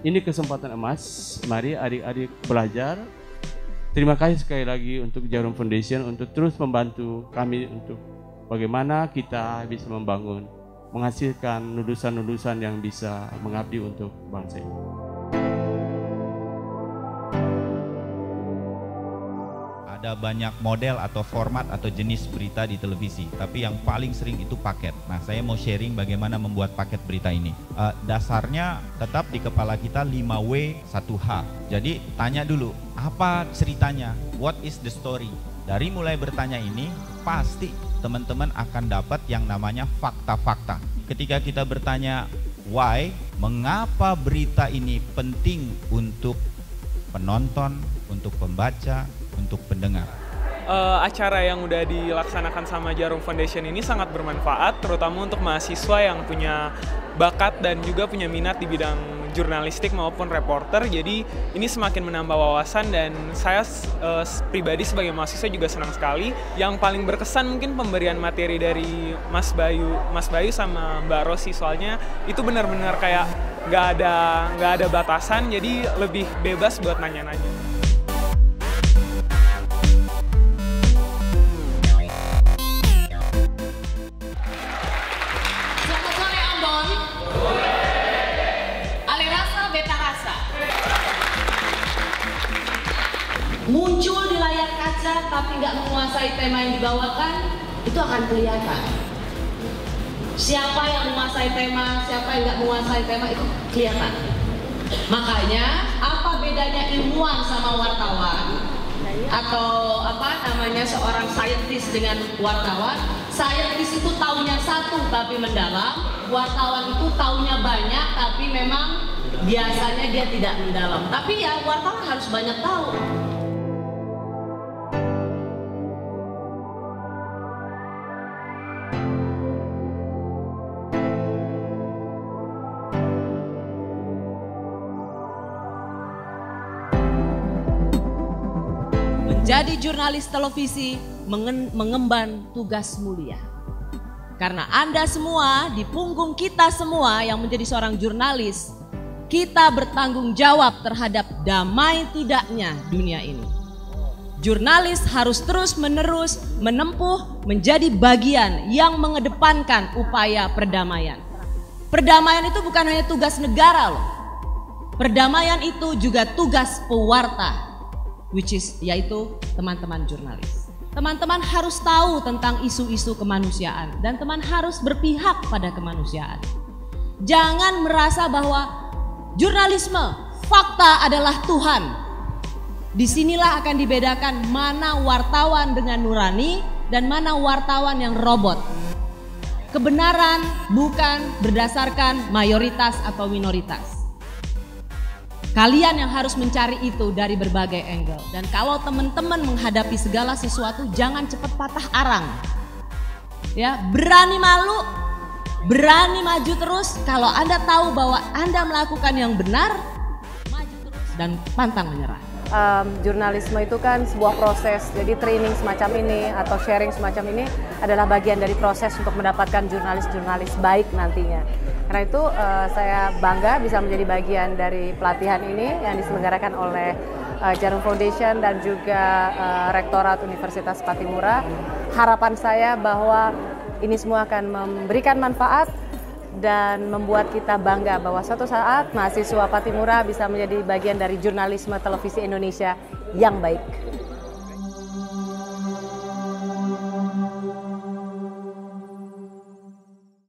Ini kesempatan emas, mari adik-adik belajar. Terima kasih sekali lagi untuk Jarum Foundation untuk terus membantu kami untuk bagaimana kita bisa membangun, menghasilkan lulusan-lulusan yang bisa mengabdi untuk bangsa ini. Ada banyak model atau format atau jenis berita di televisi, tapi yang paling sering itu paket. Nah, saya mau sharing bagaimana membuat paket berita ini. Dasarnya tetap di kepala kita 5W 1H. Jadi tanya dulu, apa ceritanya? What is the story? Dari mulai bertanya ini, pasti teman-teman akan dapat yang namanya fakta-fakta. Ketika kita bertanya why, mengapa berita ini penting untuk penonton, untuk pembaca, untuk pendengar. Acara yang udah dilaksanakan sama Jarum Foundation ini sangat bermanfaat, terutama untuk mahasiswa yang punya bakat dan juga punya minat di bidang jurnalistik maupun reporter. Jadi ini semakin menambah wawasan dan saya pribadi sebagai mahasiswa juga senang sekali. Yang paling berkesan mungkin pemberian materi dari Mas Bayu sama Mbak Rosi, soalnya itu benar-benar kayak nggak ada batasan, jadi lebih bebas buat nanya-nanya. Muncul di layar kaca tapi nggak menguasai tema yang dibawakan, itu akan kelihatan. Siapa yang menguasai tema, siapa yang nggak menguasai tema, itu kelihatan. Makanya apa bedanya ilmuwan sama wartawan? Atau apa namanya seorang saintis dengan wartawan? Saintis itu taunya satu tapi mendalam, wartawan itu taunya banyak tapi memang biasanya dia tidak mendalam. Tapi ya wartawan harus banyak tahu. Jadi jurnalis televisi mengemban tugas mulia. Karena Anda semua, di punggung kita semua yang menjadi seorang jurnalis, kita bertanggung jawab terhadap damai tidaknya dunia ini. Jurnalis harus terus-menerus menempuh menjadi bagian yang mengedepankan upaya perdamaian. Perdamaian itu bukan hanya tugas negara loh. Perdamaian itu juga tugas pewarta. Yaitu teman-teman jurnalis. Teman-teman harus tahu tentang isu-isu kemanusiaan dan teman harus berpihak pada kemanusiaan. Jangan merasa bahwa jurnalisme, fakta adalah Tuhan. Disinilah akan dibedakan mana wartawan dengan nurani dan mana wartawan yang robot. Kebenaran bukan berdasarkan mayoritas atau minoritas. Kalian yang harus mencari itu dari berbagai angle. Dan kalau teman-teman menghadapi segala sesuatu, jangan cepat patah arang. Ya, berani malu, berani maju terus. Kalau Anda tahu bahwa Anda melakukan yang benar, maju terus dan pantang menyerah. Jurnalisme itu kan sebuah proses, jadi training semacam ini atau sharing semacam ini adalah bagian dari proses untuk mendapatkan jurnalis-jurnalis baik nantinya. Karena itu saya bangga bisa menjadi bagian dari pelatihan ini yang diselenggarakan oleh Jarum Foundation dan juga Rektorat Universitas Patimura. Harapan saya bahwa ini semua akan memberikan manfaat dan membuat kita bangga bahwa suatu saat mahasiswa Patimura bisa menjadi bagian dari jurnalisme televisi Indonesia yang baik.